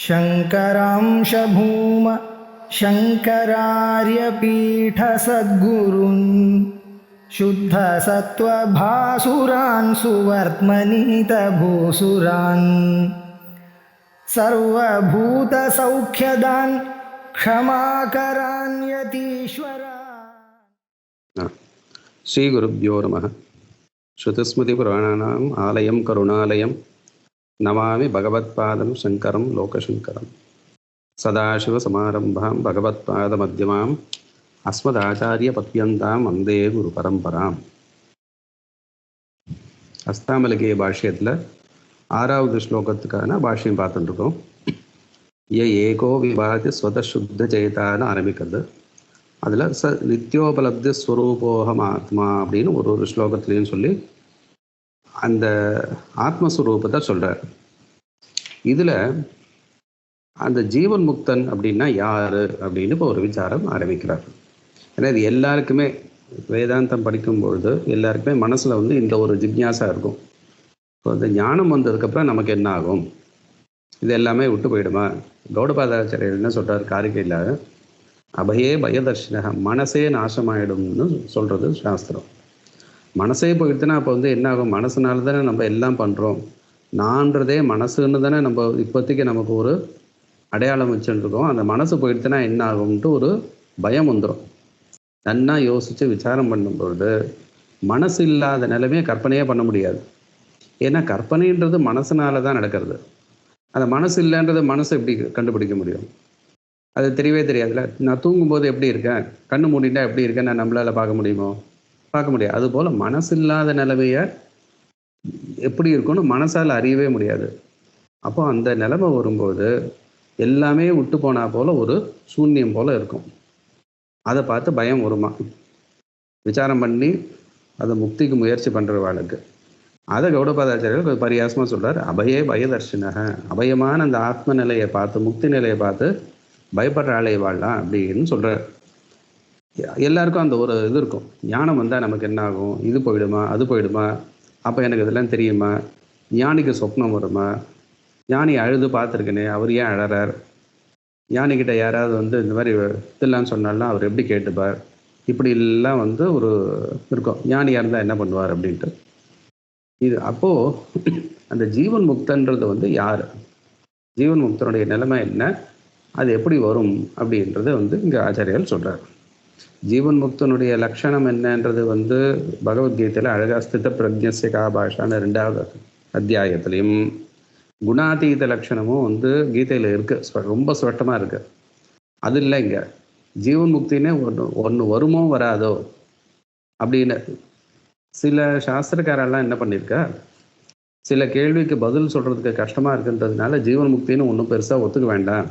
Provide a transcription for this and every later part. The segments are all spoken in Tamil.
शङ्करांश भूम शङ्करार्यपीठसद्गुरून् शुद्धसत्त्वभासुरान् सुवर्त्मनीतभूसुरान् सर्वभूतसौख्यदान् क्षमाकरान् यतीश्वरान्. श्रीगुरुभ्यो नमः. श्रुतिस्मृतिपुराणानाम् आलयं करुणालयं नमामि भगवत्पादं शङ्करं लोकशङ्करं. सदाशिवसमारम्भां भगवत्पादमध्यमाम् अस्मदाचार्यपर्यन्तां वन्दे गुरुपरம்பராம். அஸ்தாமலிகை பாஷ்யத்தில் 6வது ஸ்லோகத்துக்கான பாஷ்யம் பார்த்துட்டுருக்கோம். ஏகோ விபாதி ஸ்வதசுத்த சேதான்னு ஆரம்பிக்கிறது. அதில் நித்யோபலப்தி ஸ்வரூபோகம் ஆத்மா அப்படின்னு ஒரு ஸ்லோகத்துலேயும் சொல்லி அந்த ஆத்மஸ்வரூபத்தை சொல்கிறார். இதில் அந்த ஜீவன் முக்தன் அப்படின்னா யார் அப்படின்னு இப்போ ஒரு விசாரம் ஆரம்பிக்கிறார். ஏன்னா இது எல்லாருக்குமே வேதாந்தம் படிக்கும்பொழுது எல்லாருக்குமே மனசில் இந்த ஒரு ஜிக்ஞாசா இருக்கும். இப்போ இந்த ஞானம் வந்ததுக்கப்புறம் நமக்கு என்ன ஆகும், இது எல்லாமே விட்டு போயிடுமா? கௌடபாதாச்சாரியர் என்ன சொல்கிறார் காரிக்கையில், அபயே பயதர்ஷினக, மனசே நாசமாயிடும்னு சொல்கிறது சாஸ்திரம். மனசே போயிடுச்சுன்னா அப்போ என்ன ஆகும்? மனசுனால தானே நம்ம எல்லாம் பண்ணுறோம். நான்றதே மனசுன்னு தானே நம்ம இப்போதைக்கு நமக்கு ஒரு அடையாளம் வச்சுருக்கோம். அந்த மனசு போயிடுச்சுன்னா என்ன ஆகும்ன்ட்டு ஒரு பயம் வந்துடும். நன்னா யோசித்து விசாரம் பண்ணும்பொழுது மனசு இல்லாத நிலைமையை கற்பனையே பண்ண முடியாது. ஏன்னா கற்பனைன்றது மனசுனால தான் நடக்கிறது. அந்த மனசு இல்லைன்றது மனசு எப்படி கண்டுபிடிக்க முடியும்? அது தெரியவே தெரியாதுல்ல. நான் தூங்கும்போது எப்படி இருக்கேன், கண்ணு மூடிட்டா எப்படி இருக்கேன் நான் நம்மளால் பார்க்க முடியுமோ? பார்க்க முடியாது. அதுபோல் மனசு இல்லாத நிலைமையை எப்படி இருக்குன்னு மனசால் அறியவே முடியாது. அப்போ அந்த நிலைமை வரும்போது எல்லாமே விட்டு போனால் போல் ஒரு சூன்யம் போல் இருக்கும். அதை பார்த்து பயம் வருமா? விசாரம் பண்ணி அதை முக்திக்கு முயற்சி பண்ணுறவாளுக்கு. அதை கௌடபாதாச்சாரியர் பரியாசமாக சொல்கிறார், அபயே பயதர்ஷினக, அபயமான அந்த ஆத்ம நிலையை பார்த்து முக்தி நிலையை பார்த்து பயப்படுற ஆளை வாழலாம் அப்படின்னு சொல்கிறார். எல்லாருக்கும் அந்த ஒரு இது இருக்கும். ஞானம் வந்தால் நமக்கு என்ன ஆகும், இது போயிடுமா அது போயிடுமா, அப்போ எனக்கு இதெல்லாம் தெரியுமா, ஞானிக்கு சொப்னம் வருமா, ஞானி அழுது பார்த்துருக்கனே அவர் ஏன் அழறார், ஞானிக்கிட்ட யாராவது இந்த மாதிரி இதெல்லாம் சொன்னாலும் அவர் எப்படி கேட்டுப்பார், இப்படி எல்லாம் ஒரு இருக்கும். ஞானியாக இருந்தால் என்ன பண்ணுவார் அப்படின்ட்டு. இது அப்போது அந்த ஜீவன் முக்தன்றது யார், ஜீவன் முக்தனுடைய நிலைமை என்ன, அது எப்படி வரும் அப்படின்றது இங்கே ஆச்சாரியால் சொல்கிறார். ஜீவன் முக்தனுடைய லட்சணம் என்னன்றது பகவத்கீதையில் அழகா ஸ்தித பிரஜ்ஞஸ்ய கா பாஷான்னு 2வது அத்தியாயத்துலையும் குணாதீத லட்சணமும் கீதையில் இருக்குது. ரொம்ப ஸ்பஷ்டமாக இருக்குது. அது இல்லை இங்கே ஜீவன் முக்தினே ஒன்று வருமோ வராதோ அப்படின்னு. சில சாஸ்திரக்காரெல்லாம் என்ன பண்ணியிருக்கா, சில கேள்விக்கு பதில் சொல்கிறதுக்கு கஷ்டமாக இருக்குன்றதுனால ஜீவன் முக்தின்னு ஒன்றும் பெருசாக ஒத்துக்க வேண்டாம்,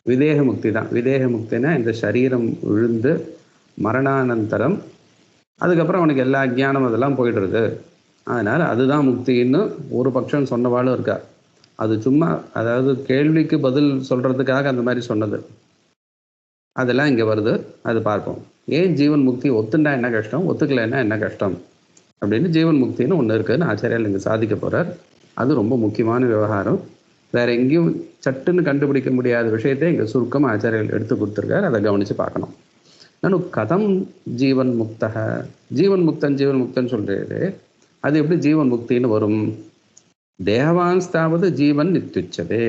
விதேக முக்தி தான். விதேக முக்தினா இந்த சரீரம் விழுந்து மரணானந்தரம் அதுக்கப்புறம் அவனுக்கு எல்லா அஜ்ஞானம் அதெல்லாம் போயிடுறது, அதனால் அதுதான் முக்தின்னு ஒரு பட்சம் சொன்னவாளும் இருக்கா. அது சும்மா அதாவது கேள்விக்கு பதில் சொல்கிறதுக்காக அந்த மாதிரி சொன்னது. அதெல்லாம் இங்கே வருது, அது பார்ப்போம். ஏன் ஜீவன் முக்தி ஒத்துண்டா என்ன கஷ்டம், ஒத்துக்கலைன்னா என்ன கஷ்டம் அப்படின்னு ஜீவன் முக்தின்னு ஒன்று இருக்குதுன்னு ஆச்சாரியால் இங்கே சாதிக்க போகிறார். அது ரொம்ப முக்கியமான விவகாரம். வேறு எங்கேயும் சட்டுன்னு கண்டுபிடிக்க முடியாத விஷயத்தை இங்கே சுருக்கமாக ஆச்சாரியால் எடுத்து கொடுத்துருக்கார். அதை கவனித்து பார்க்கணும். நானும் கதம் ஜீவன் முக்தக, ஜீவன் முக்தன் ஜீவன் முக்தன் சொல்கிறது, அது எப்படி ஜீவன் முக்தின்னு வரும்? தேகவான்ஸ்தாவது ஜீவன் நித்யுச்சதே.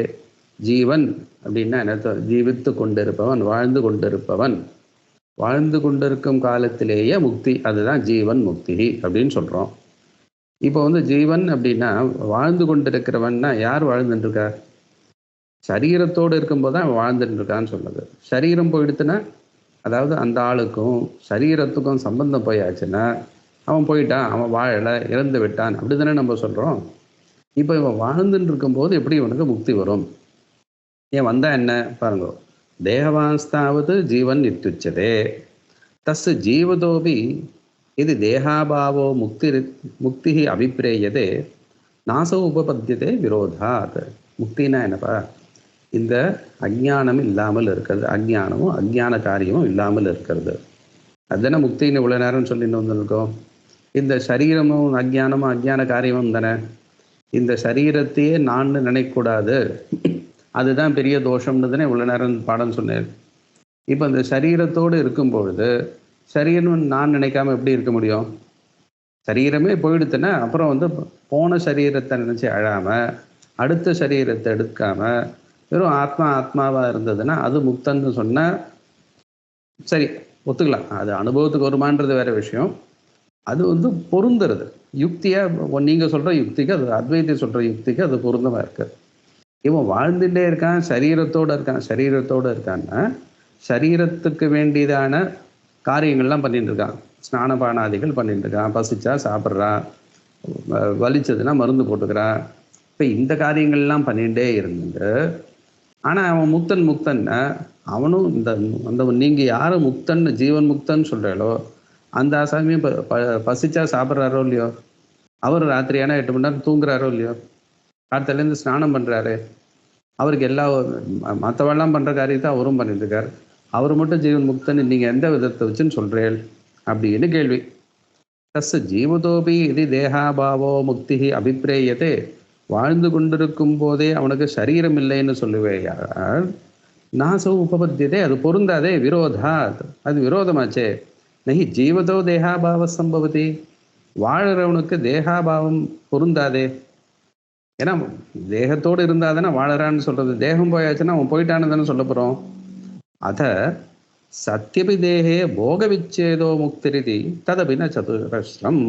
ஜீவன் அப்படின்னா என்ன? ஜீவித்து கொண்டிருப்பவன், வாழ்ந்து கொண்டிருப்பவன், வாழ்ந்து கொண்டிருக்கும் காலத்திலேயே முக்தி, அதுதான் ஜீவன் முக்தி அப்படின்னு சொல்கிறோம். இப்போ ஜீவன் அப்படின்னா வாழ்ந்து கொண்டிருக்கிறவன்னா யார் வாழ்ந்துட்டுருக்கா? சரீரத்தோடு இருக்கும்போது தான் வாழ்ந்துட்டு இருக்கான்னு சொல்லுது. சரீரம் போயிடுத்துன்னா அதாவது அந்த ஆளுக்கும் சரீரத்துக்கும் சம்பந்தம் போயாச்சுன்னா அவன் போயிட்டான், அவன் வாழலை, இறந்து விட்டான், அப்படி தானே நம்ம சொல்கிறோம். இப்போ இவன் வாழ்ந்துட்டு இருக்கும்போது எப்படி இவனுக்கு முக்தி வரும்? ஏன் வந்தால் என்ன பாருங்க. தேகவான்ஸ்தாவது ஜீவன் நித்யுச்சதே தஸ் ஜீவதோபி இது தேகாபாவோ முக்தி அபிப்பிரேயதே நாசோ உபபத்தியதே விரோதாத். முக்தினா என்னப்பா? இந்த அஜ்ஞானம் இல்லாமல் இருக்கிறது, அஜ்ஞானமும் அஜ்ஞான காரியமும் இல்லாமல் இருக்கிறது, அதுதானே முக்தின்னு இவ்வளோ நேரம் சொல்லிட்டு வந்துருக்கோம். இந்த சரீரமும் அஜ்ஞானமும் அஜ்ஞான காரியமும் தானே. இந்த சரீரத்தையே நான் நினைக்கக்கூடாது, அதுதான் பெரிய தோஷம்ன்றதுன்னு இவ்வளோ நேரம் பாடம் சொன்னேன். இப்போ இந்த சரீரத்தோடு இருக்கும் பொழுது சரீரம் நான் நினைக்காம எப்படி இருக்க முடியும்? சரீரமே போயிடுத்துன்னா அப்புறம் வந்து போன சரீரத்தை நினச்சி அழாமல் அடுத்த சரீரத்தை எடுக்காம வெறும் ஆத்மா ஆத்மாவாக இருந்ததுன்னா அது முக்தன்னு சொன்னால் சரி, ஒத்துக்கலாம். அது அனுபவத்துக்கு வருமானது வேற விஷயம். அது வந்து பொருந்துறது யுக்தியாக நீங்கள் சொல்கிற யுக்திக்கு, அது அத்வைத்தை சொல்கிற யுக்திக்கு அது பொருந்தமாக இருக்கு. இவன் வாழ்ந்துட்டே இருக்கான், சரீரத்தோடு இருக்கான்னா சரீரத்துக்கு வேண்டியதான காரியங்கள்லாம் பண்ணிட்டு இருக்கான். ஸ்நானபானாதிகள் பண்ணிட்டு இருக்கான், பசிச்சா சாப்பிட்றான், வலிச்சதுன்னா மருந்து போட்டுக்கிறான். இப்போ இந்த காரியங்கள்லாம் பண்ணிகிட்டே இருந்துட்டு ஆனால் அவன் முக்தன்னா அவனும் அந்த நீங்கள் யார் முக்தன்னு ஜீவன் முக்தன்னு சொல்கிறாளோ அந்த ஆசாமியும் பசிச்சா சாப்பிட்றாரோ இல்லையோ, அவர் ராத்திரியான 8 மணி நேரம் தூங்குறாரோ இல்லையோ, காலத்துலேருந்து ஸ்நானம் பண்ணுறாரு, அவருக்கு எல்லா மற்றவெல்லாம் பண்ணுற காரியத்தை அவரும் பண்ணிட்டு இருக்கார். அவர் மட்டும் ஜீவன் முக்தன்னு நீங்கள் எந்த விதத்தை வச்சுன்னு சொல்கிறேன் அப்படின்னு கேள்வி. தஸ் ஜீவதோபி இது தேகாபாவோ முக்தி அபிப்பிரேயத்தை, வாழ்ந்து கொண்டிருக்கும் போதே அவனுக்கு சரீரம் இல்லைன்னு சொல்லுவேயால் நாசோ உபபத்தியதே, அது பொருந்தாதே, விரோதா, அது விரோதமாச்சே. நகி ஜீவதோ தேகாபாவ சம்பவதி, வாழறவனுக்கு தேகாபாவம் பொருந்தாதே. ஏன்னா தேகத்தோடு இருந்தாதானே வாழறான்னு சொல்றது. தேகம் போயாச்சுன்னா அவன் போயிட்டான்னு தானே சொல்ல போகிறோம். அத சத்தியபி தேகே போக விச்சேதோ முக்திரிதி ததபின சதுரஸ்ரம்.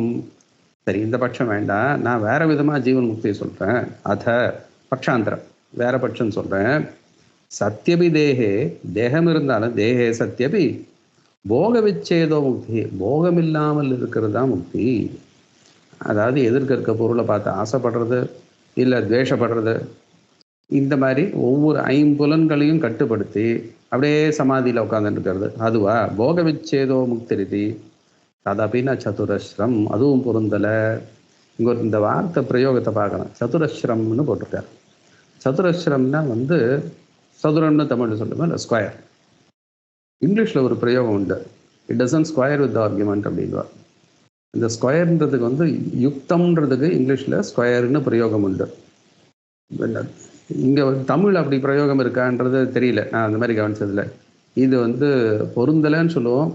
சரி, இந்த பட்சம் வேண்டாம், நான் வேற விதமாக ஜீவன் முக்தியை சொல்கிறேன். அத பட்சாந்தரம் வேற பட்சம் சொல்கிறேன். சத்தியபி தேகே, தேகம் இருந்தாலும் தேகே சத்தியபி போக விச்சேதோ முக்தி, போகம் இல்லாமல் இருக்கிறது தான் முக்தி. அதாவது எதிர்க்க இருக்க பொருளை பார்த்து ஆசைப்படுறது இல்லை துவேஷப்படுறது, இந்த மாதிரி ஒவ்வொரு ஐம்புலன்களையும் கட்டுப்படுத்தி அப்படியே சமாதியில் உட்காந்துட்டு இருக்கிறது, அதுவா போக விச்சேதோ முக்திரிதி ததபின சதுரஸ்ரம், அதுவும் பொருந்தலை. இங்கே இந்த வார்த்தை பிரயோகத்தை பார்க்கணும். சதுரஸ்ரம்னு போட்டிருக்காரு. சதுரஸ்ரம்னா வந்து சதுரம்னு தமிழில் சொல்லுவோம் இல்லை, ஸ்கொயர். இங்கிலீஷில் ஒரு பிரயோகம் உண்டு, it doesn't square with argument அப்படின்வா. இந்த ஸ்கொயர்ன்றதுக்கு வந்து யுக்தம்ன்றதுக்கு இங்கிலீஷில் ஸ்கொயர்னு பிரயோகம் உண்டு. இங்கே தமிழ் அப்படி பிரயோகம் இருக்கான்றது தெரியல, நான் அந்த மாதிரி கவனிச்சதில்லை. இது வந்து பொருந்தலைன்னு சொல்லுவோம்,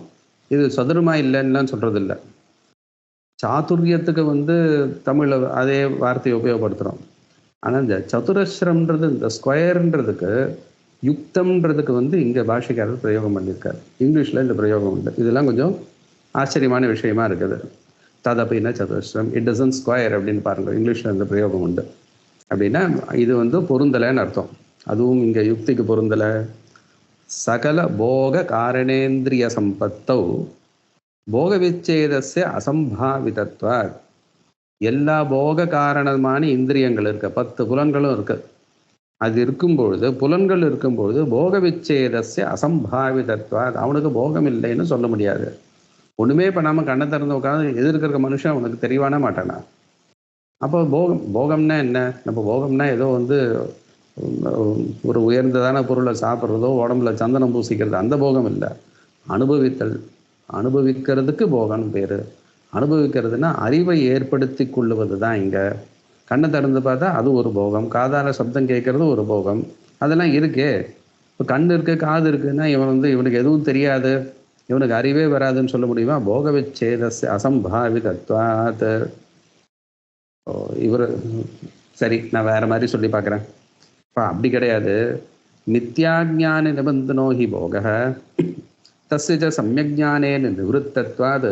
இது சதுரமா இல்லைன்னுலாம் சொல்கிறது இல்லை. சாதுரியத்துக்கு வந்து தமிழில் அதே வார்த்தையை உபயோகப்படுத்துகிறோம். ஆனால் இந்த சதுரஸ்ரம்ன்றது, இந்த ஸ்கொயர்ன்றதுக்கு யுக்தம்ன்றதுக்கு வந்து இங்கே பாஷைக்காரர் பிரயோகம் பண்ணியிருக்காரு. இங்கிலீஷில் இந்த பிரயோகம் உண்டு. இதெல்லாம் கொஞ்சம் ஆச்சரியமான விஷயமா இருக்குது. ததபின சதுரஸ்ரம், இட் டசன்ட் ஸ்கொயர் அப்படின்னு பாருங்கள், இங்கிலீஷில் இந்த பிரயோகம் உண்டு. அப்படின்னா இது வந்து பொருந்தலைன்னு அர்த்தம். அதுவும் இங்கே யுக்திக்கு பொருந்தலை. சகல போக காரணேந்திரிய சம்பத்தௌ போக விச்சேதஸ்ய அசம்பாவிதத்வா, எல்லா போக காரணமான இந்திரியங்கள் இருக்கு, 10 புலன்களும் இருக்கு. அது இருக்கும்பொழுது, புலன்கள் இருக்கும்பொழுது போக விச்சேதஸ்ய அசம்பாவிதத்வா, அவனுக்கு போகம் இல்லைன்னு சொல்ல முடியாது. ஒன்றுமே பண்ணாமல் கண்ணை திறந்து உட்காந்து எதிர்க்கிற மனுஷன் அவனுக்கு தெரியவான மாட்டானா? அப்போ போகம்னா என்ன? நம்ம போகம்னா ஏதோ வந்து ஒரு உயர்ந்ததான பொருளை சாப்பிட்றதோ உடம்புல சந்தனம் பூசிக்கிறது, அந்த போகம் இல்லை. அனுபவிக்கிறதுக்கு போகம்னு பேர். அனுபவிக்கிறதுனா அறிவை ஏற்படுத்தி கொள்ளுவது தான். இங்கே கண்ணை திறந்து பார்த்தா அது ஒரு போகம், காதால சப்தம் கேட்கறது ஒரு போகம், அதெல்லாம் இருக்கே. இப்போ கண் இருக்கு, காது இருக்குன்னா இவன் வந்து இவனுக்கு எதுவும் தெரியாது, இவனுக்கு அறிவே வராதுன்னு சொல்ல முடியுமா? போக விச்சேதஸ்ய அசம்பாவிதத்வாத். இவர் சரி, நான் வேற மாதிரி சொல்லி பார்க்குறேன். இப்போ அப்படி கிடையாது. நித்யாஜான நிபந்தனோ ஹி போக தஸ்ய சமயஜானேன நிவத்தத்வாத்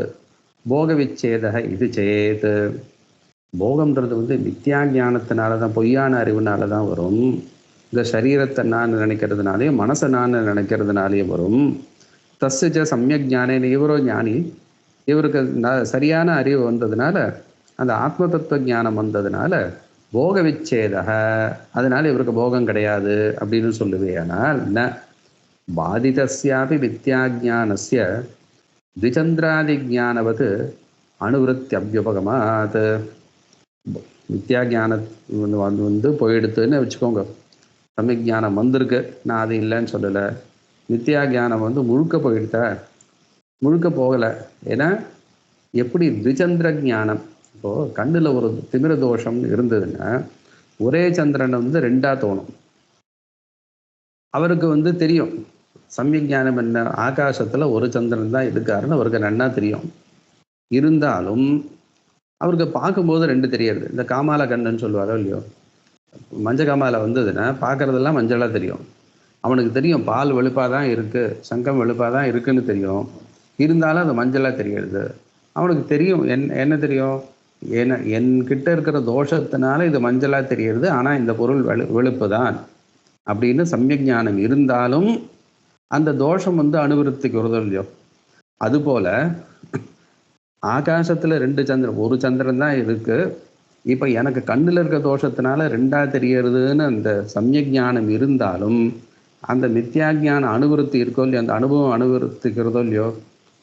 போக விச்சேத இது சேத். போகம்ன்றது வந்து மித்யாஞானத்தினால தான், பொய்யான அறிவுனால தான் வரும். இந்த சரீரத்தை நான் நினைக்கிறதுனாலேயும் மனசை நான் நினைக்கிறதுனாலேயும் வரும். தஸ்ய சமயஜானேன, இவரோ ஞானி, இவருக்கு சரியான அறிவு வந்ததுனால, அந்த ஆத்ம தத்துவ ஞானம் வந்ததுனால போக விச்சேத, அதனால இவருக்கு போகம் கிடையாது அப்படின்னு சொல்லுவேனால், ந பாதிதஸ்யாபி வித்யாஜானஸ்ய த்விச்சந்திராதி ஜானவது அனுவிருத்தியபியுபகமாத். வித்யாஜான வந்து போயிடுத்துன்னு வச்சுக்கோங்க, சமயஜானம் வந்திருக்கு, நான் அது இல்லைன்னு சொல்லலை. நித்யாஜானம் வந்து முழுக்க போயிடுத்த, முழுக்க போகலை. ஏன்னா எப்படி த்விச்சந்திர ஜானம், இப்போது கண்ணில் ஒரு திமிர தோஷம் இருந்ததுன்னா ஒரே சந்திரனை வந்து 2ஆக தோணும். அவருக்கு வந்து தெரியும் சமயக் ஞானம் என்ன, ஆகாசத்தில் ஒரு சந்திரன் தான் இருக்காருன்னு அவருக்கு நன்னா தெரியும். இருந்தாலும் அவருக்கு பார்க்கும்போது ரெண்டு தெரியறது. இந்த காமால கண்ணன்னு சொல்லுவாரோ இல்லையோ, மஞ்ச காமால வந்ததுன்னா பார்க்கறதெல்லாம் மஞ்சளாக தெரியும். அவனுக்கு தெரியும் பால் வெளுப்பாக தான் இருக்குது, சங்கம் வெளுப்பாக தான் இருக்குன்னு தெரியும். இருந்தாலும் அது மஞ்சளாக தெரியறது. அவனுக்கு தெரியும் என்ன தெரியும், என்கிட்ட இருக்கிற தோஷத்தினால இது மஞ்சளாக தெரியறது, ஆனால் இந்த பொருள் வெளுப்பு தான் அப்படின்னு சமயக் ஞானம் இருந்தாலும் அந்த தோஷம் வந்து அனுவருத்திக்கு வருதோ இல்லையோ. அதுபோல ஆகாசத்தில் ரெண்டு சந்திரன், ஒரு சந்திரன் தான் இருக்கு. இப்போ எனக்கு கண்ணில் இருக்க தோஷத்தினால ரெண்டா தெரியறதுன்னு அந்த சமயக் ஞானம் இருந்தாலும் அந்த மித்யாஜான அனுவருத்தி இருக்கோ இல்லையோ, அந்த அனுபவம் அனுவருத்திக்கிறதோ இல்லையோ,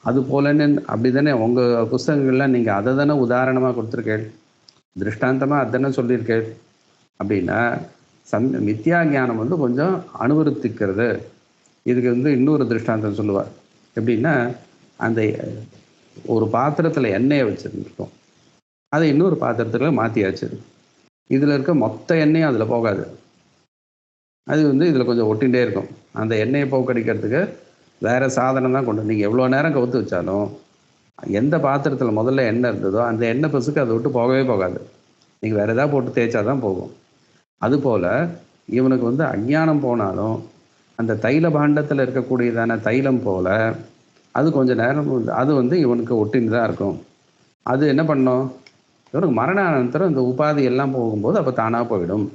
அது போலன்னு அப்படி தானே உங்கள் புஸ்தகங்கள்லாம் நீங்கள் அதை தானே உதாரணமாக கொடுத்துருக்கேள், திருஷ்டாந்தமாக அதானே சொல்லியிருக்கேள். அப்படின்னா மித்யா ஞானம் வந்து கொஞ்சம் அனுவருத்திக்கிறது. இதுக்கு வந்து இன்னொரு திருஷ்டாந்தம் சொல்லுவார். எப்படின்னா, அந்த ஒரு பாத்திரத்தில் எண்ணெயை வச்சுருந்துருக்கோம், அதை இன்னொரு பாத்திரத்தில் மாற்றியாச்சு. இதில் இருக்க மொத்த எண்ணெயும் அதில் போகாது, அது வந்து இதில் கொஞ்சம் ஒட்டிகிட்டே இருக்கும். அந்த எண்ணெயை போக்கடிக்கிறதுக்கு வேறு சாதனம் தான் கொண்டு, நீங்கள் எவ்வளோ நேரம் கவுத்து வச்சாலும் எந்த பாத்திரத்தில் முதல்ல எண்ணெய் இருந்ததோ அந்த எண்ணெய் பசுக்கு அதை விட்டு போகவே போகாது. நீங்கள் வேறு எதாவது போட்டு தேய்ச்சா தான் போகும். அதுபோல் இவனுக்கு வந்து அஞ்ஞானம் போனாலும் அந்த தைல பாண்டத்தில் இருக்கக்கூடியதான தைலம் போல் அது கொஞ்சம் நேரம் அது வந்து இவனுக்கு ஒட்டின்னு தான் இருக்கும். அது என்ன பண்ணும், இவனுக்கு மரணானந்தரம் இந்த உபாதி எல்லாம் போகும்போது அப்போ தானாக போயிடும்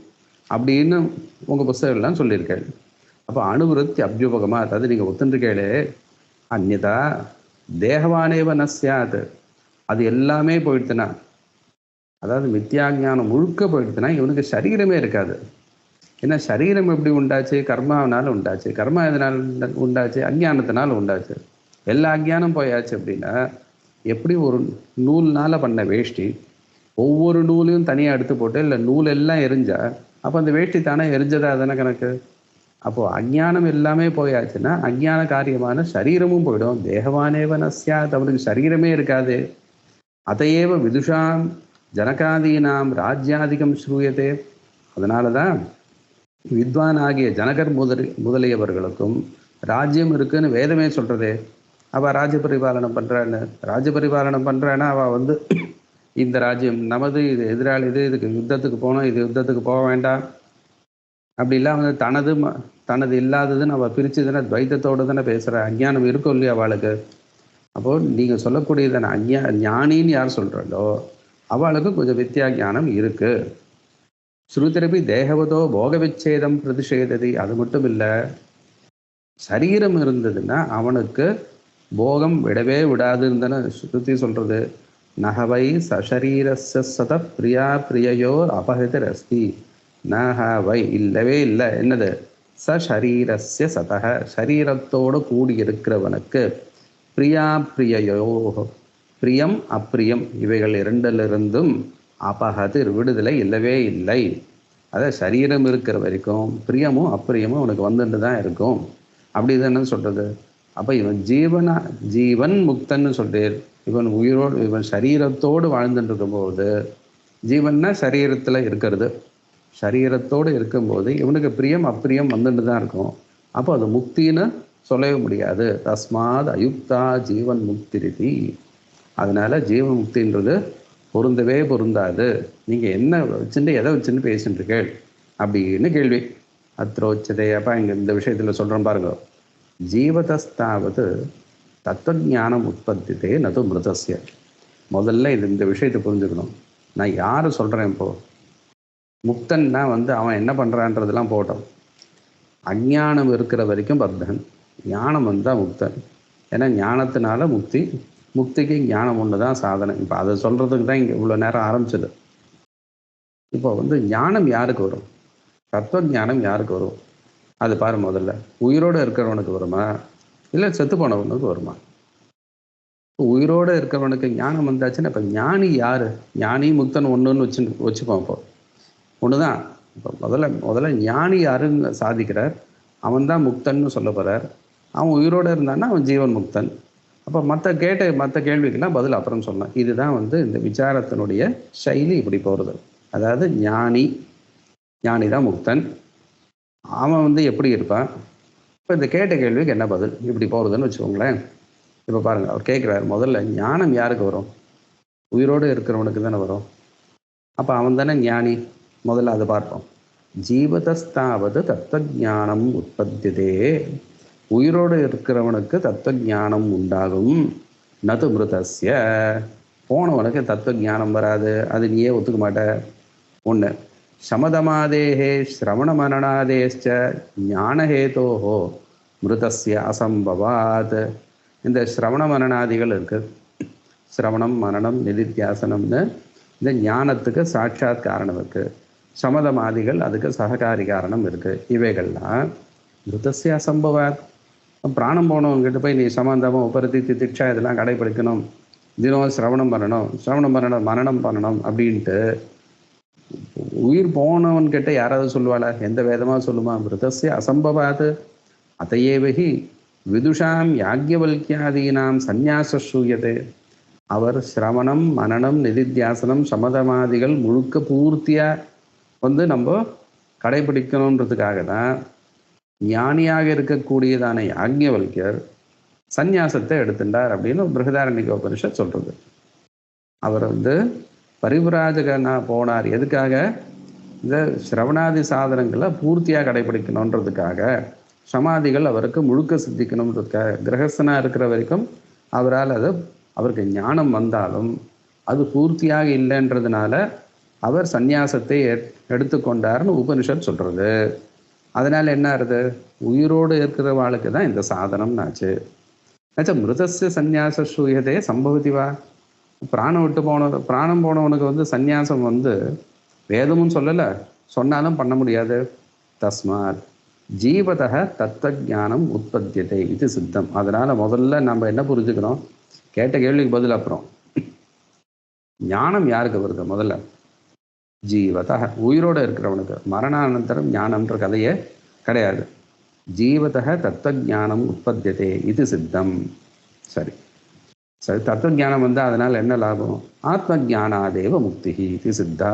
அப்படின்னு உங்கள் புஸ்தகம்லாம் சொல்லியிருக்கேன். அப்போ அனுவருத்தி அபியுபகமாக, அதாவது நீங்கள் ஒத்துருக்கேளே அந்நியதா தேகவானேவ நஸ்யாத், அது எல்லாமே போயிடுத்துனா, அதாவது மித்யாஜானம் முழுக்க போயிடுத்துனா இவனுக்கு சரீரமே இருக்காது. ஏன்னா சரீரம் எப்படி உண்டாச்சு, கர்மாவனால உண்டாச்சு. கர்மா எதனால் உண்டாச்சு, அஞ்ஞானத்தினால உண்டாச்சு. எல்லா அஞ்ஞானம் போயாச்சு. அப்படின்னா எப்படி ஒரு நூல்னால் பண்ண வேஷ்டி ஒவ்வொரு நூலையும் தனியாக எடுத்து போட்டு இல்லை நூல் எல்லாம் எரிஞ்சா அப்போ அந்த வேஷ்டி தானே எரிஞ்சதா தானே கணக்கு. அப்போது அஞ்ஞானம் எல்லாமே போயாச்சுன்னா அஞ்ஞான காரியமான சரீரமும் போயிடும். தேகவானேவ நஸ்யாத், அவனுக்கு சரீரமே இருக்காது. அதையேவ விதுஷாம் ஜனகாதீனாம் ராஜ்யாதிகம் ஸ்ரூயதே. அதனால தான் வித்வான் ஆகிய ஜனகர் முதலியவர்களுக்கும் ராஜ்யம் இருக்குன்னு வேதமே சொல்கிறதே. அவள் ராஜ்ய பரிபாலனம் பண்ணுறான்னு, ராஜ்ய பரிபாலனம் பண்ணுறான்னா அவள் வந்து இந்த ராஜ்யம் நமது, இது எதிராளி, இதுக்கு யுத்தத்துக்கு போகணும், இது யுத்தத்துக்கு போக வேண்டாம் அப்படிலாம் வந்து தனது இல்லாததுன்னு அவள் பிரித்து தானே துவைத்தத்தோடு தானே பேசுகிற. அஞ்ஞானம் இருக்கும் இல்லையா அவளுக்கு. அப்போது நீங்கள் சொல்லக்கூடியதான ஞானின்னு யார் சொல்கிறாளோ அவளுக்கு கொஞ்சம் வித்யா ஞானம் இருக்குது. ஸ்ருதிரபி தேகவதோ போக விச்சேதம் பிரதிஷேததி. அது மட்டும் இல்லை, சரீரம் இருந்ததுன்னா அவனுக்கு போகம் விடவே விடாதுன்னு தானே ஸ்ருதி சொல்கிறது. நகவை சரீரஸ்ய சத பிரியா பிரியோர் அபஹிதர் அஸ்தி. நகவை இல்லவே இல்லை, என்னது சரீரஸ்ய சதக, சரீரத்தோடு கூடியிருக்கிறவனுக்கு பிரியா பிரியோ, பிரியம் அப்பிரியம் இவைகள் இரண்டிலிருந்தும் அபஹதிர் விடுதலை இல்லவே இல்லை. அதை சரீரம் இருக்கிற வரைக்கும் பிரியமும் அப்பிரியமும் அவனுக்கு வந்துட்டு தான் இருக்கும். அப்படி தானே சொல்கிறது. அப்போ இவன் ஜீவன் முக்தன்னு சொல்கிறார். இவன் உயிரோடு, இவன் சரீரத்தோடு வாழ்ந்துட்டு இருக்கும்போது, ஜீவன்னா சரீரத்தில் இருக்கிறது, சரீரத்தோடு இருக்கும்போது இவனுக்கு பிரியம் அப்பிரியம் வந்துட்டு தான் இருக்கும். அப்போ அது முக்தின்னு சொல்லவே முடியாது. தஸ்மாத் அயுக்தா ஜீவன் முக்திரிதி. அதனால ஜீவன் முக்தின்றது பொருந்தவே பொருந்தாது. நீங்கள் என்ன வச்சுட்டு எதை வச்சுன்னு பேசிட்டு இருக்கேள் அப்படின்னு கேள்வி. அத்ரோச்சதே. அப்போ இங்கே இந்த விஷயத்தில் சொல்கிறேன் பாருங்க. ஜீவதஸ்தாவது தத்துவஞானம் உற்பத்தித்தே நது மிருதஸ்ய. முதல்ல இந்த விஷயத்தை புரிஞ்சுக்கணும். நான் யார் சொல்கிறேன் இப்போது, முக்தன்னா வந்து அவன் என்ன பண்ணுறான்றதெல்லாம் போட்டோம். அஞ்ஞானம் இருக்கிற வரைக்கும் பத்தன், ஞானம் வந்தால் முக்தன். ஏன்னா ஞானத்தினால முக்தி, முக்திக்கு ஞானம் ஒன்று தான் சாதனை. இப்போ அதை சொல்கிறதுக்கு தான் இங்கே இவ்வளோ நேரம் ஆரம்பிச்சது. இப்போ வந்து ஞானம் யாருக்கு வரும், தத்துவ ஞானம் யாருக்கு வரும் அது பாரு. முதல்ல உயிரோடு இருக்கிறவனுக்கு வருமா இல்லை செத்து போனவனுக்கு வருமா? உயிரோடு இருக்கிறவனுக்கு ஞானம் வந்தாச்சுன்னா இப்போ ஞானி யார், ஞானி முக்தன் ஒன்றுன்னு வச்சுப்போம். இப்போ ஒன்று தான். இப்போ முதல்ல ஞானி யாருன்னு சாதிக்கிறார், அவன் தான் முக்தன்னு சொல்ல போகிறார். அவன் உயிரோடு இருந்தான்னா அவன் ஜீவன் முக்தன். அப்போ மற்ற கேள்விக்கெல்லாம் பதில் அப்புறம் சொல்லலாம். இதுதான் வந்து இந்த விசாரத்தினுடைய சைலி இப்படி போகிறது. அதாவது ஞானி தான் முக்தன், அவன் வந்து எப்படி இருப்பான்? இப்போ இந்த கேட்ட கேள்விக்கு என்ன பதில்? இப்படி போகிறதுன்னு வச்சுக்கோங்களேன். இப்போ பாருங்கள், அவர் கேட்குறாரு, முதல்ல ஞானம் யாருக்கு வரும்? உயிரோடு இருக்கிறவனுக்கு தானே வரும். அப்போ அவன் தானே ஞானி. முதல்ல அதை பார்ப்போம். ஜீவதஸ்தாவது தத்துவஞானம் உற்பத்தியதே. உயிரோடு இருக்கிறவனுக்கு தத்துவஞானம் உண்டாகும். நது மிருதஸ்ய. போனவனுக்கு தத்துவஞானம் வராது. அது நீயே ஒத்துக்க மாட்ட. ஒன்று. சமதமாதேஹே ஸ்ரவண மரணாதேஷ்ச ஞானஹேதோஹோ மிருதஸ்ய அசம்பவாத். இந்த ஸ்ரவண மரணாதிகள் இருக்குது. சிரவணம், மரணம், நிதித்தியாசனம்னு இந்த ஞானத்துக்கு சாட்சாத் காரணம் இருக்குது. சமதமாதிகள் அதுக்கு சககாரி காரணம் இருக்குது. இவைகள்லாம் மிருதஸ்ய அசம்பவாத். பிராணம் போனவங்ககிட்ட போய் நீ சமந்தமம், உபரதி, திதிக்ஷா இதெல்லாம் கடைபிடிக்கணும், தினம் சிரவணம் பண்ணணும், மரணம் பண்ணணும் அப்படின்ட்டு உயிர் போனவன்கிட்ட யாராவது சொல்லுவாளா? எந்த வேதமாக சொல்லுமா? மிருதஸ்ய அசம்பவாத். அதையேவகி விதுஷாம் யாக்ஞவல்கியாதீனாம் சந்நியாச சூயதே. அவர் சிரவணம், மனனம், நிதித்தியாசனம், சமதமாதிகள் முழுக்க பூர்த்தியாக வந்து நம்ம கடைபிடிக்கணுன்றதுக்காக தான் ஞானியாக இருக்கக்கூடியதான யாக்ஞவல்கியர் சந்நியாசத்தை எடுத்துட்டார் அப்படின்னு பிருஹதாரண்யக உபனிஷத் சொல்கிறது. அவர் வந்து பரிவிராஜகனா போனார். எதுக்காக? இந்த சிரவணாதி சாதனங்களை பூர்த்தியாக கடைபிடிக்கணுன்றதுக்காக. சமாதிகள் அவருக்கு முழுக்க சித்திக்கணுன்றதுக்காக. கிரகஸ்தனாக இருக்கிற வரைக்கும் அவரால் அவருக்கு ஞானம் வந்தாலும் அது பூர்த்தியாக இல்லைன்றதுனால அவர் சந்நியாசத்தை எடுத்துக்கொண்டார்னு உபனிஷத் சொல்கிறது. அதனால் என்ன ஆகுது? உயிரோடு இருக்கிறவாளுக்கு தான் இந்த சாதனம்னாச்சு. மிருதஸ்ய சந்நியாச சூயதே சம்பவதிவா. பிராணம் போனவனுக்கு வந்து சந்நியாசம் வந்து வேதமும் சொல்லலை, சொன்னாலும் பண்ண முடியாது. தஸ்மாத் ஜீவதः தத்துவஞானம் உற்பத்தியதே இது சித்தம். அதனால் முதல்ல நம்ம என்ன புரிஞ்சுக்கணும்? கேட்ட கேள்விக்கு பதில் அப்புறம். ஞானம் யாருக்கு வருது? முதல்ல ஜீவதः, உயிரோடு இருக்கிறவனுக்கு. மரணானந்தரம் ஞானம்ன்ற கதையே கிடையாது. ஜீவதः தத்துவஞானம் உற்பத்தியதே இது சித்தம். சரி, தத்துவஞானம் வந்து அதனால் என்ன லாபம்? ஆத்ம ஜானாதேவ முக்தி இது சித்தா.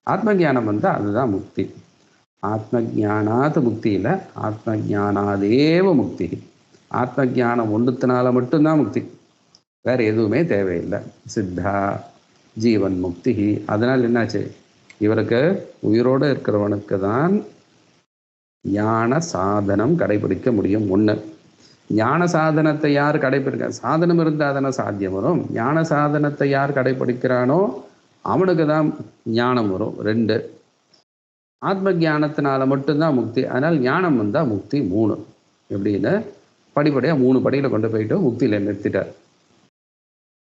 ஆத்ம ஜானம் வந்து அதுதான் முக்தி. ஆத்ம ஜானாத் முக்தி இல்லை, ஆத்ம ஜானாதேவ முக்தி. ஆத்ம ஜானம் ஒன்றுத்தினால மட்டும்தான் முக்தி, வேற எதுவுமே தேவையில்லை. சித்தா ஜீவன் முக்தி. அதனால் என்னாச்சு? இவருக்கு உயிரோடு இருக்கிறவனுக்கு தான் ஞான சாதனம் கடைபிடிக்க முடியும். ஒன்று, ஞான சாதனத்தை யார் கடைபிடிக்க, சாதனம் இருந்தால் தானே சாத்தியம் வரும். ஞான சாதனத்தை யார் கடைபிடிக்கிறானோ அவனுக்கு தான் ஞானம் வரும். ரெண்டு, ஆத்ம ஜானத்தினால மட்டும்தான் முக்தி. அதனால் ஞானம் வந்தால் முக்தி. மூணு. எப்படின்னு படிப்படியாக 3 படியில் கொண்டு போயிட்டு முக்தியில் நிறுத்திட்டார்.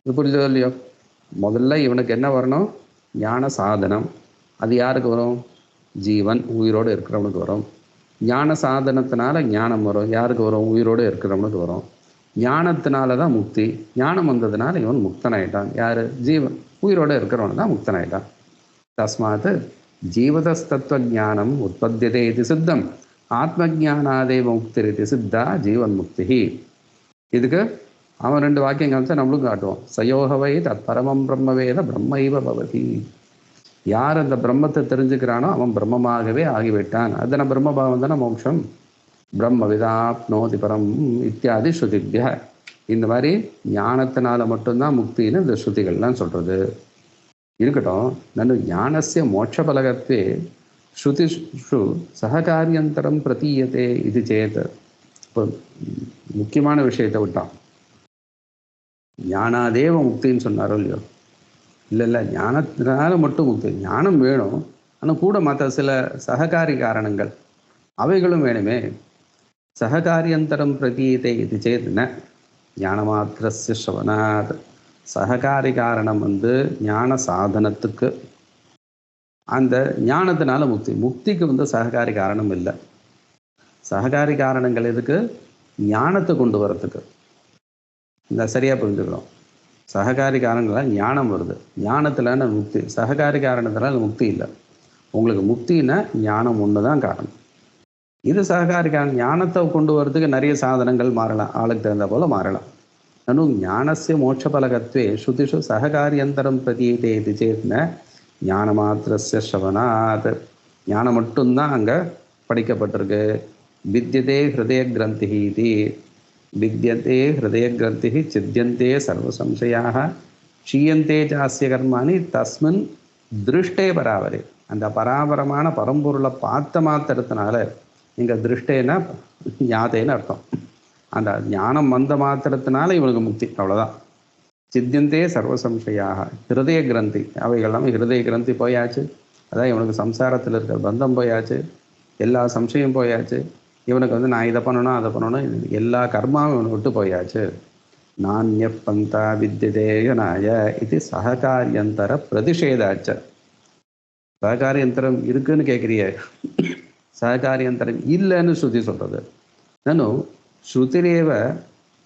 இது புரிஞ்சதோ இல்லையோ? முதல்ல இவனுக்கு என்ன வரணும்? ஞான சாதனம். அது யாருக்கு வரும்? ஜீவன் உயிரோடு இருக்கிறவனுக்கு வரும். ஞான சாதனத்தினால ஞானம் வரும். யாருக்கு வரும்? உயிரோடு இருக்கிறவனுக்கு வரும். ஞானத்தினால தான் முக்தி. ஞானம் வந்ததுனால இவன் முக்தனாயிட்டான். யார்? ஜீவன் உயிரோடு இருக்கிறவன் தான் முக்தனாயிட்டான். தஸ்மாத் ஜீவதஸ்தத்துவ ஞானம் உற்பத்தியதே இது சித்தம். ஆத்ம ஜானாதேவ முக்திரிதி சித்தா ஜீவன் முக்தி. இதுக்கு அவன் 2 வாக்கியம் காமிச்சா நம்மளும் காட்டுவோம். சயோகவை தத் பரமம் பிரம்மவேத பிரம்மைவ பவதி. யார் அந்த பிரம்மத்தை தெரிஞ்சுக்கிறானோ அவன் பிரம்மமாகவே ஆகிவிட்டான். அதன பிரம்மபாவம் தானே மோட்சம். பிரம்ம விதாப்னோதி பரம் இத்தியாதி ஸ்ருதிபிய. இந்த மாதிரி ஞானத்தினால மட்டும்தான் முக்தின்னு இந்த ஸ்ருதிகள்லாம் சொல்றது. இருக்கட்டும், நன்னு ஞானஸ்ய மோட்ச பலகத்வே ஸ்ருதிஷு சககாரியந்தரம் பிரதீயத்தே இது சேத். இப்போ முக்கியமான விஷயத்தை விட்டான். ஞானாதேவ முக்தின்னு சொன்னாரோ இல்லையோ? இல்லை, ஞானத்தினால மட்டும் முக்தி. ஞானம் வேணும், ஆனால் கூட மற்ற சில சககாரி காரணங்கள் அவைகளும் வேணுமே. சககாரியந்தரம் பிரதீயத்தை இது சேத்ன ஞானமாத்திரஸ்ய ஸ்ரவணாத். சககாரி காரணம் வந்து ஞான சாதனத்துக்கு, அந்த ஞானத்தினால முக்தி. முக்திக்கு வந்து சககாரி காரணம் இல்லை. சககாரி காரணங்கள் எதுக்கு? ஞானத்தை கொண்டு வரத்துக்கு. இந்த சரியாக புரிஞ்சுக்கிறோம். சககாரி காரணங்களால் ஞானம் வருது. ஞானத்திலான முக்தி. சககாரி காரணத்தினால முக்தி இல்லை. உங்களுக்கு முக்தின்னா ஞானம் ஒன்று தான் காரணம். இது சககாரி காரணம். ஞானத்தை கொண்டு வரதுக்கு நிறைய சாதனங்கள் மாறலாம், ஆளுக்கு தகுந்த போல மாறலாம். நனு ஞானஸ்ய மோட்சபலகத்வே ஸ்ருதிஷு சககாரியந்தரம் பிரதீயதே இது சேத்ன ஞானமாத்திரஸ்ய ஸ்ரவணாத். ஞானம் மட்டும்தான் அங்கே படிக்கப்பட்டிருக்கு. வித்யதே ஹிருதய கிரந்தி இது, வித்யதே ஹிருதய கிரந்தி சித்தியந்தே சர்வ சம்சயாக க்ஷீயந்தே சாஸ்ய கர்மாணி தஸ்மின் திருஷ்டே பராவரே. அந்த பராபரமான பரம்பொருளை பார்த்த மாத்திரத்தினால, இங்கே திருஷ்டேன்னா ஞாதேன்னு அர்த்தம், அந்த ஞானம் வந்த மாத்திரத்தினால இவனுக்கு முக்தி, அவ்வளோதான். சித்தியந்தே சர்வ சம்சயாக ஹிருதய கிரந்தி, அவைகள்லாமே ஹிருதய கிரந்தி போயாச்சு. அதான் இவனுக்கு சம்சாரத்தில் இருக்கிற பந்தம் போயாச்சு, எல்லா சம்சயம் போயாச்சு. இவனுக்கு நான் இதை பண்ணணும் அதை பண்ணணும், எல்லா கர்மாவும் இவனை விட்டு போயாச்சு. நானிய பந்தா வித்யதேயனாய இது சககாரியந்தர பிரதிஷேதாச்ச. சககாரியந்தரம் இருக்குன்னு கேட்குறிய, சககாரியந்தரம் இல்லைன்னு ஸ்ருதி சொல்றது. நானும் ஸ்ருதிரேவ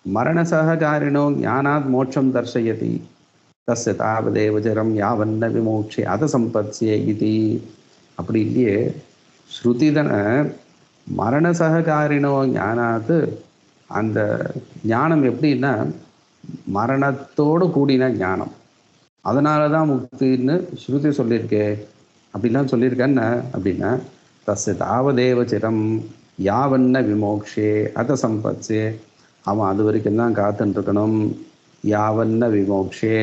மரணசககாரிணோ ஞானாத் மோட்சம் தர்சயதி தஸ்ய தாவதேவஜரம் யாவன்ன விமோட்சே அத சம்பத்ஸ்யே இது. அப்படி இல்லையே, ஸ்ருதிதன மரணசககாரிணோ ஞானாத், அந்த ஞானம் எப்படின்னா மரணத்தோடு கூடின ஞானம், அதனால தான் முக்தின்னு ஸ்ருதி சொல்லியிருக்கே. அப்படிலாம் சொல்லியிருக்கேன்னு அப்படின்னா தஸ்ய தாவதேவச்சிரம் யாவன்ன விமோக்ஷே அத சம்பத்ஸ்யே, அவன் அது வரைக்கும் தான் காத்துருக்கணும். யாவன்ன விமோக்ஷே,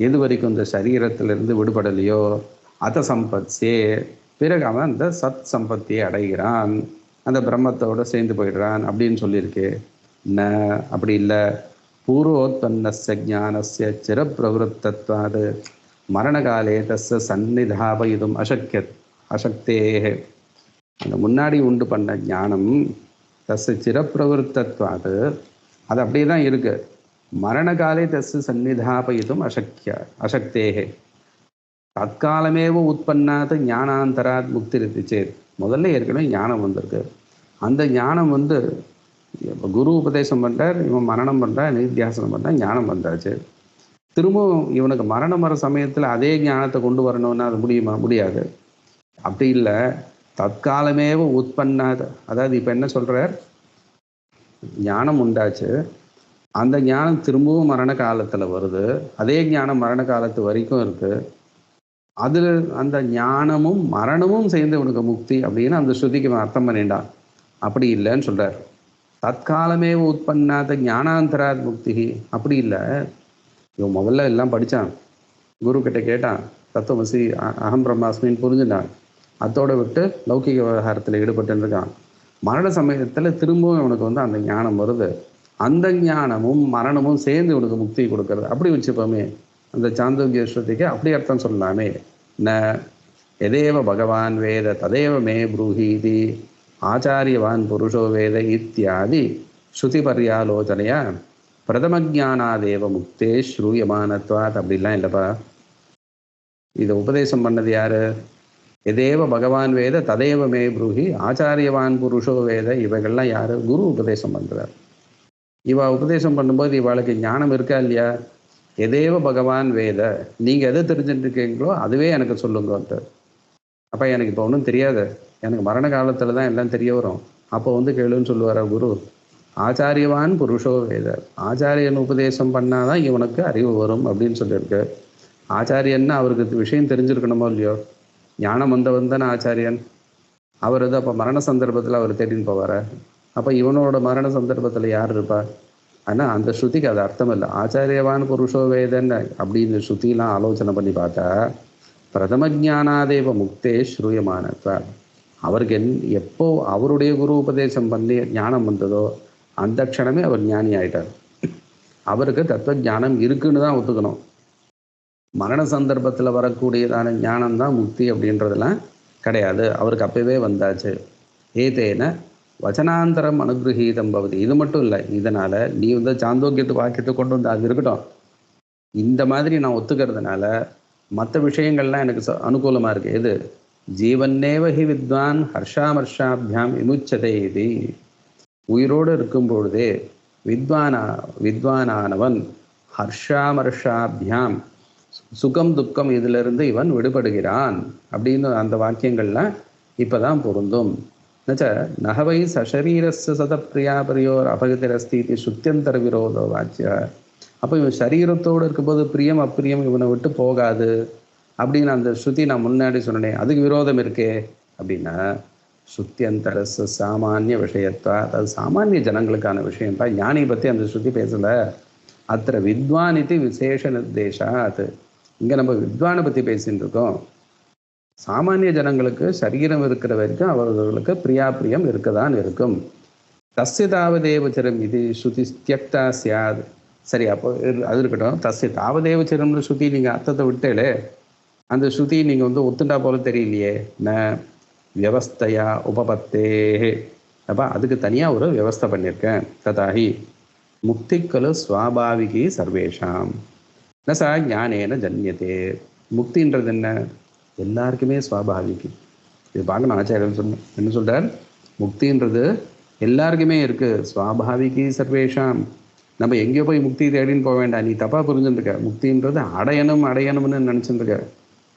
எது வரைக்கும் இந்த சரீரத்திலிருந்து விடுபடலையோ, அத சம்பத்ஸ்யே, பிறகு அவன் அந்த சத் சம்பத்தியை அடைகிறான், அந்த பிரம்மத்தோடு சேர்ந்து போயிடுறான் அப்படின்னு சொல்லியிருக்கு. ந அப்படி இல்லை. பூர்வோத்பன்னஸ்ய ஞானஸ்ய சிரப்பிரவருத்தத்வாது மரணகாலே தஸ்ய சந்நிதாபயிதும் அசக்தே. அந்த முன்னாடி உண்டு பண்ண ஞானம் தஸ்ய சிரப்பிரவருத்தத்வாது, அது அப்படியே தான் இருக்கு. மரணகாலே தஸ்ய சந்நிதாபயிதும் அசக்தேகே. தற்காலமேவ உற்பன்னாத ஞானாந்தராத் முக்தி இருந்துச்சேத். முதல்ல ஏற்கனவே ஞானம் வந்திருக்கு. அந்த ஞானம் குரு உபதேசம் பண்ணுறார், இவன் மரணம் பண்ணுறான், நிதித்தியாசனம் பண்ணுறான், ஞானம் வந்தாச்சு. திரும்பவும் இவனுக்கு மரணம் வர சமயத்தில் அதே ஞானத்தை கொண்டு வரணும்னா அது முடியுமா? முடியாது. அப்படி இல்லை, தற்காலமேவ உற்பன்னாத, அதாவது இப்போ என்ன சொல்கிறார், ஞானம் உண்டாச்சு, அந்த ஞானம் திரும்பவும் மரண காலத்தில் வருது, அதே ஞானம் மரண காலத்து வரைக்கும் இருக்குது. அதில் அந்த ஞானமும் மரணமும் சேர்ந்து இவனுக்கு முக்தி அப்படின்னு அந்த ஸ்ருதிக்கு அர்த்தம் பண்ணிட்டான். அப்படி இல்லைன்னு சொல்கிறார். தற்காலமே உற்பன்னாத ஞானாந்தராத் முக்தி, அப்படி இல்லை. இவன் முதல்ல எல்லாம் படித்தான், குரு கிட்ட கேட்டான், தத்துவமசி அகம் பிரம்மாஸ்மின்னு புரிஞ்சுட்டான், அதோட விட்டு லௌகிக விவகாரத்தில் ஈடுபட்டுருக்கான். மரண சமயத்தில் திரும்பவும் இவனுக்கு அந்த ஞானம் வருது, அந்த ஞானமும் மரணமும் சேர்ந்து இவனுக்கு முக்தி கொடுக்கறது. அப்படி வச்சுப்போமே, அந்த சாந்தோக்கிய ஸ்ருதிக்கு அப்படி அர்த்தம் சொல்லலாமே. ந எதேவ பகவான் வேத ததேவ மே ப்ரூஹீதி ஆச்சாரியவான் புருஷோ வேத இத்தியாதி ஸ்ருதி பர்யாலோசனையா பிரதம ஜானாதேவ முக்தே ஸ்ரூயமானத்வாத். அப்படிலாம் இல்லைப்பா. இதை உபதேசம் பண்ணது யாரு? எதேவ பகவான் வேத ததேவ மே ப்ரூஹி ஆச்சாரியவான் புருஷோ வேத. இவைகள்லாம் யாரு? குரு உபதேசம் பண்ணுறார். இவா உபதேசம் பண்ணும்போது இவாளுக்கு ஞானம் இருக்கா இல்லையா? எதேவ பகவான் வேத, நீங்கள் எதை தெரிஞ்சுட்டு இருக்கீங்களோ அதுவே எனக்கு சொல்லுங்கன்ட்டு. அப்போ எனக்கு இப்போ ஒன்றும் தெரியாது, எனக்கு மரண காலத்தில் தான் எல்லாம் தெரிய வரும், அப்போ கேளுன்னு சொல்லுவார் குரு. ஆச்சாரியவான் புருஷோ வேத, ஆச்சாரியன் உபதேசம் பண்ணாதான் இவனுக்கு அறிவு வரும் அப்படின்னு சொல்லியிருக்கு. ஆச்சாரியன்னா அவருக்கு விஷயம் தெரிஞ்சிருக்கணுமோ இல்லையோ? ஞானம் வந்தவன் தானே ஆச்சாரியன். அவர் அப்போ மரண சந்தர்ப்பத்தில் அவர் தேடின்னு போவார். அப்போ இவனோட மரண சந்தர்ப்பத்தில் யார் இருப்பா? ஆனால் அந்த ஸ்ருதிக்கு அது அர்த்தம் இல்லை. ஆச்சாரியவான் புருஷோ வேதன்னு அப்படின்னு ஸ்ருதிலாம் ஆலோசனை பண்ணி பார்த்தா பிரதம ஜானாதேவ முக்தே ஸ்ரூயமானத்வார். அவருக்கு எப்போ அவருடைய குரு உபதேசம் பண்ணி ஞானம் வந்ததோ அந்த க்ஷணமே அவர் ஞானி ஆயிட்டார். அவருக்கு தத்துவ ஞானம் இருக்குன்னு தான் ஒத்துக்கணும். மரண சந்தர்ப்பத்தில் வரக்கூடியதான ஞானம் தான் முக்தி அப்படின்றதெல்லாம் கிடையாது. அவருக்கு அப்பவே வந்தாச்சு. ஏதேன வச்சனாந்தரம் அனுகிரகீதம் பவதி. இது மட்டும் இல்லை, இதனால் நீ சாந்தோக்கியத்து வாக்கியத்தை கொண்டு அது இருக்கட்டும், இந்த மாதிரி நான் ஒத்துக்கிறதுனால மற்ற விஷயங்கள்லாம் எனக்கு அனுகூலமாக இருக்குது. எது? ஜீவன்னேவஹி வித்வான் ஹர்ஷாமர்ஷாபியாம் விமுச்சதே. இது உயிரோடு இருக்கும் பொழுதே வித்வானானவன் ஹர்ஷாமர்ஷாபியாம் சுகம் துக்கம் இதிலிருந்து இவன் விடுபடுகிறான் அப்படின்னு அந்த வாக்கியங்கள்லாம் இப்போ தான் பொருந்தும். நகவை சரீரஸ்ய சதப்பிரியா பிரியோர் அபகதிரஸ்தி சுத்தியந்தர விரோதோ வாச்சிய. அப்போ இவன் சரீரத்தோடு இருக்கும்போது பிரியம் அப்பிரியம் இவனை விட்டு போகாது அப்படின்னு அந்த ஸ்ருதி நான் முன்னாடி சொன்னேன். அதுக்கு விரோதம் இருக்கே அப்படின்னா ஸ்ருத்தியந்தரஸ் சாமானிய விஷயத்தா, அது சாமானிய ஜனங்களுக்கான விஷயம் தான். ஞானி பற்றி அந்த ஸ்ருதி பேசலை. அத்த வித்வான் இது விசேஷ நிர்தேசாத். இங்கே நம்ம வித்வானை பற்றி பேசின்னு இருக்கோம். சாமானிய ஜனங்களுக்கு சரீரம் இருக்கிற வரைக்கும் அவர்களுக்கு பிரியாப்பிரியம் இருக்கதான் இருக்கும். தஸ்ய தாவதேவச்சரம் இது ஸ்ருதி தியக்தா சியாத். சரி, அப்போ அது இருக்கட்டும். தஸ்ய தாவதேவச்சரம்னு ஸ்ருதி நீங்கள் அர்த்தத்தை விட்டேலே, அந்த ஸ்ருதி நீங்கள் வந்து ஒத்துண்டா போல தெரியலையே. ந வியவஸ்தையா உபபத்தே. அப்போ அதுக்கு தனியாக ஒரு வியவஸ்தை பண்ணியிருக்கேன். ததாஹி முக்திக்கலு ஸ்வாபாவிகி சர்வேஷாம் ந சா ஞானேன ஜன்யதே. முக்தின்றது என்ன? எல்லாருக்குமே ஸ்வாபாவிகி. இது பார்க்கணும். ஆச்சாரியன் சொன்ன என்ன சொல்கிறார்? முக்தின்றது எல்லாருக்குமே இருக்குது. ஸ்வாபாவிகி சர்வேஷாம். நம்ம எங்கேயோ போய் முக்தி தேடின்னு போக வேண்டாம். நீ தப்பாக புரிஞ்சுருக்க. முக்தின்றது அடையணும்னு நினச்சிருக்க.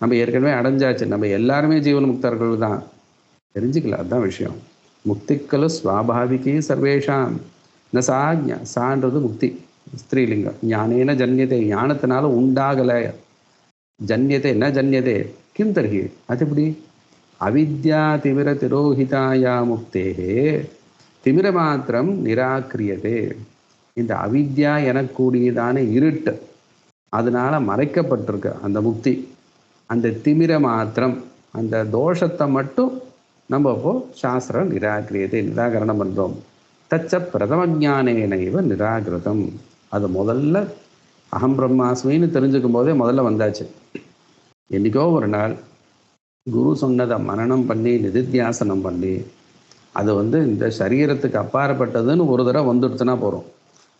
நம்ம ஏற்கனவே அடைஞ்சாச்சு. நம்ம எல்லாருமே ஜீவன் முக்தர்கள் தான். தெரிஞ்சுக்கல, அதுதான் விஷயம். முக்திக்கலு ஸ்வாபாவிகி சர்வேஷாம் ந சா. சான்றது முக்தி, ஸ்திரீலிங்கம். ஞானேன ஜன்யதே. ஞானத்தினால உண்டாகலை. ஜன்யதே ந ஜன்யதே கிம் தர்ஹி. அது எப்படி? அவித்யா திமிர திரோஹிதாயா முக்தேகே திமிர மாத்திரம் நிராகிரியதே. இந்த அவித்யா எனக்கூடியதான இருட்டு, அதனால மறைக்கப்பட்டிருக்கு அந்த முக்தி. அந்த திமிர மாத்திரம், அந்த தோஷத்தை மட்டும் நம்ம இப்போ சாஸ்திரம் நிராகிரியத்தை நிராகரணம் பண்ணுறோம். தச்ச பிரதம ஜானேனைவ நிராகிருதம். அது முதல்ல அகம் பிரம்மாஸ்மின்னு தெரிஞ்சுக்கும் போதே முதல்ல வந்தாச்சு. என்றைக்கோ ஒரு நாள் குரு சொன்னதை மனனம் பண்ணி நிதித்தியாசனம் பண்ணி அது வந்து இந்த சரீரத்துக்கு அப்பாற்பட்டதுன்னு ஒரு தடவை வந்துடுத்துனா போகிறோம்.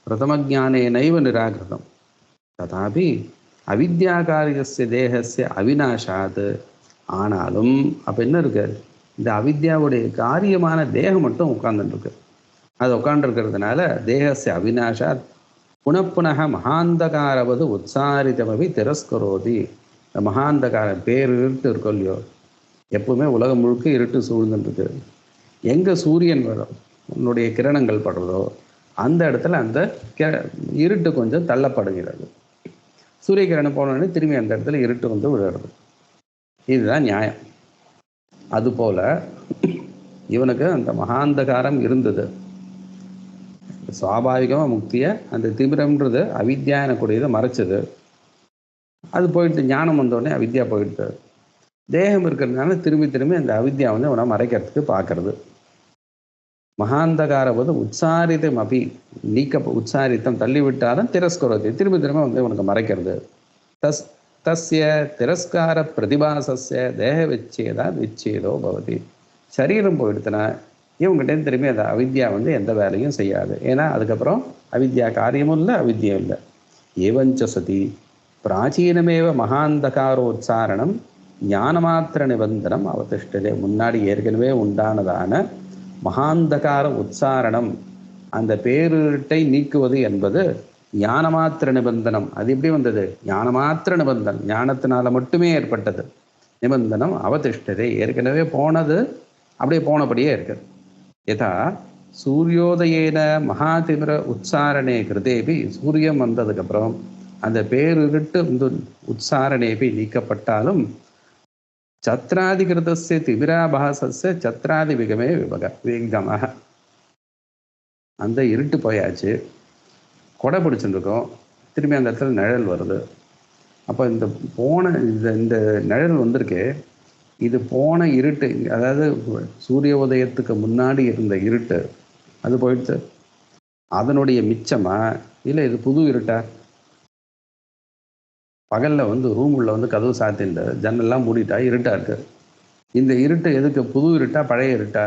பிரதம ஜானேனைவ நிராகிருதம். ததாபி அவித்யாகாரியஸ்ய தேகஸ்ய அவிநாசாத். ஆனாலும் அப்போ என்ன இருக்கு? இந்த அவித்யாவுடைய காரியமான தேகம் மட்டும் உட்கார்ந்துருக்கு. அது உட்காண்டிருக்கிறதுனால தேகஸ்ய அவிநாசாத் புனப்புனக மகாந்தகாரவது உற்சாரிதமபி திரஸ்கரோதி. இந்த மகாந்தகாரம் பேர் இருட்டு இருக்கும் இல்லையோ, எப்பவுமே உலகம் முழுக்க இருட்டு சூழ்ந்துருக்கு. எங்கே சூரியன் வரும், உன்னுடைய கிரணங்கள் படுறதோ அந்த இடத்துல அந்த இருட்டு கொஞ்சம் தள்ளப்படுகிறது. சூரிய கிரணம் போனோடனே திரும்பி அந்த இடத்துல இருட்டு வந்து விழுறது. இதுதான் நியாயம். அதுபோல இவனுக்கு அந்த மகாந்தகாரம் இருந்தது. சுவாபாவிகமாக முக்தியை அந்த திமிரம்ன்றது அவித்யா எனக்கூடியதை மறைச்சது. அது போயிட்டு ஞானம் வந்தோடனே அவித்யா போயிடுது. தேகம் இருக்கிறதுனால திரும்பி திரும்பி அந்த அவித்யா வந்து அவனை மறைக்கிறதுக்கு பார்க்கறது. மகாந்தகாரவது உற்சாரிதம் அபி உற்சாரித்தம் தள்ளிவிட்டாலும் திரஸ்கரத்தை திரும்பி திரும்ப வந்து உனக்கு மறைக்கிறது. தஸ்ய திரஸ்கார பிரதிபாசஸ்ய தேக விச்சேதா விச்சேதோ பவதி. சரீரம் போயிடுத்துனா இவங்ககிட்ட திரும்பி அந்த அவித்யா வந்து எந்த வேலையும் செய்யாது. ஏன்னா அதுக்கப்புறம் அவித்யா காரியமும் இல்லை, அவித்யம் இல்லை. ஏவஞ்ச சதி பிராச்சீனமேவ மகாந்தகாரோச்சாரணம் ஞானமாத்திர நிபந்தனம் அவதிஷ்டதே. முன்னாடி ஏற்கனவே உண்டானதான மகாந்தகார உச்சாரணம், அந்த பேருட்டை நீக்குவது என்பது ஞானமாத்திர நிபந்தனம். அது எப்படி வந்தது? ஞானமாத்திர நிபந்தனம், ஞானத்தினால மட்டுமே ஏற்பட்டது. நிபந்தனம் அவதிஷ்டதே, ஏற்கனவே போனது அப்படியே போனபடியே இருக்கு. யதா சூரியோதயேன மகாதிமிர உச்சாரணே கிருதேபி, சூரியன் வந்ததுக்கப்புறம் அந்த பேருட்டு உச்சாரணேபி நீக்கப்பட்டாலும் சத்ராதிகிருதஸ்ய திமிராபாசஸ்ய சத்ராதி விகமே விகம. அந்த இருட்டு போயாச்சு, கொடை பிடிச்சுருக்கோம், திரும்பி அந்த இடத்துல நிழல் வருது. அப்போ இந்த போன இந்த நிழல் வந்திருக்கு, இது போன இருட்டு, அதாவது சூரிய உதயத்துக்கு முன்னாடி இருந்த இருட்டு அது போயிடுச்சு. அதனுடைய மிச்சமா இல்லை இது புது இருட்டா? பகலில் வந்து ரூமுள்ள வந்து கதவு சாத்திண்டு ஜன்னல்லாம் மூடிட்டா இருட்டாக இருக்கு. இந்த இருட்டு எதுக்கு? புது இருட்டா பழைய இருட்டா?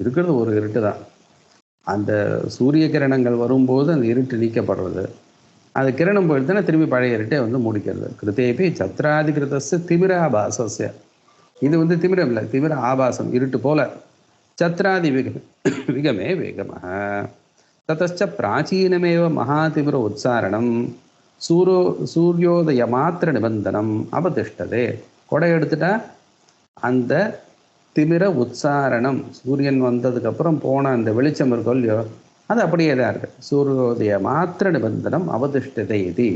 இருக்கிறது ஒரு இருட்டு தான். அந்த சூரிய கிரணங்கள் வரும்போது அந்த இருட்டு நீக்கப்படுறது. அது கிரணம் போயிடுச்சுன்னா திரும்பி பழைய இருட்டே வந்து மூடிக்கிறது. கிருத்தேபி சத்ராதிகிருதஸ்ய திமிராபாசஸ்ய, இது வந்து திமிரம் இல்லை, திமிர ஆபாசம், இருட்டு போல. சத்ராதி விகமே வேகமாக. ததச்ச பிராச்சீனமேவ மகாதிமிர உச்சாரணம் சூரியோதய மாத்திர நிபந்தனம் அவதிஷ்டதே. கொடை எடுத்துட்டா அந்த திமிர உச்சாரணம், சூரியன் வந்ததுக்கப்புறம் போன அந்த வெளிச்சம் இருக்கும் இல்லையோ, அது அப்படியே தான் இருக்கு. சூரியோதய மாத்திர நிபந்தனம் அவதிஷ்டதே இது.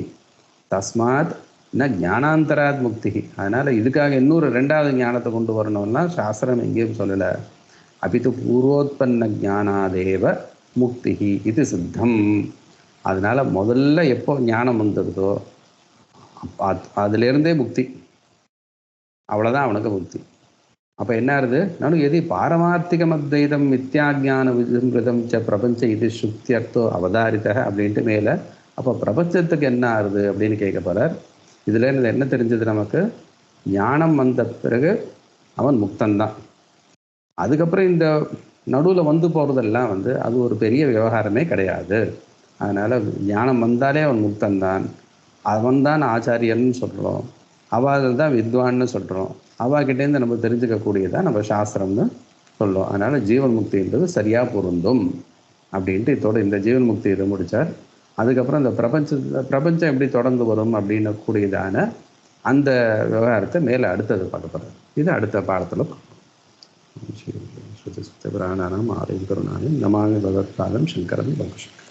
தஸ்மாத் ந ஞானாந்தராத் முக்தி. அதனால் இதுக்காக இன்னொரு ரெண்டாவது ஞானத்தை கொண்டு வரணும்னா சாஸ்திரம் எங்கேயும் சொல்லலை. அபித்து பூர்வோத்பன்ன ஞானாதேவ முக்தி இது சித்தம். அதனால முதல்ல எப்போ ஞானம் வந்துடுதோ அதுலேருந்தே முக்தி, அவ்வளோதான் அவனுக்கு முக்தி. அப்போ என்ன ஆகுது, நானும் எதி பாரமார்த்திகம் அத்வைதம் மித்யாஜான விஜிருதம் ச பிரபஞ்ச இது சுக்தியர்த்தோ அவதாரித அப்படின்ட்டு மேலே. அப்போ பிரபஞ்சத்துக்கு என்ன ஆகுது அப்படின்னு கேட்க போகிறார். இதில் என்ன தெரிஞ்சது நமக்கு, ஞானம் வந்த பிறகு அவன் முக்தந்தான். அதுக்கப்புறம் இந்த நடுவில் வந்து போகிறதெல்லாம் அது ஒரு பெரிய விவகாரமே கிடையாது. அதனால் ஞானம் வந்தாலே அவன் முக்தந்தான். அவன்தான் ஆச்சாரியன்னு சொல்கிறோம், அவள் தான் வித்வான்னு சொல்கிறோம், அவாகிட்டேருந்து நம்ம தெரிஞ்சுக்கக்கூடியதான் நம்ம சாஸ்திரம்னு சொல்லுவோம். அதனால் ஜீவன் முக்தின்றது சரியாக பொருந்தும் அப்படின்ட்டு இதோட இந்த ஜீவன் முக்தி இதை முடித்தார். அதுக்கப்புறம் இந்த பிரபஞ்சம் எப்படி தொடர்ந்து வரும் அப்படின்னு கூடியதான அந்த விவகாரத்தை மேலே அடுத்தது பார்க்க போகிறார். இது அடுத்த பாடத்தில் பார்ப்போம். ஸ்ருதி சுத்த புராணானாம் ஆலயம் கருணாலயம் நமாமி பகவத்பாதம் சங்கரம் லோகசங்கரம்.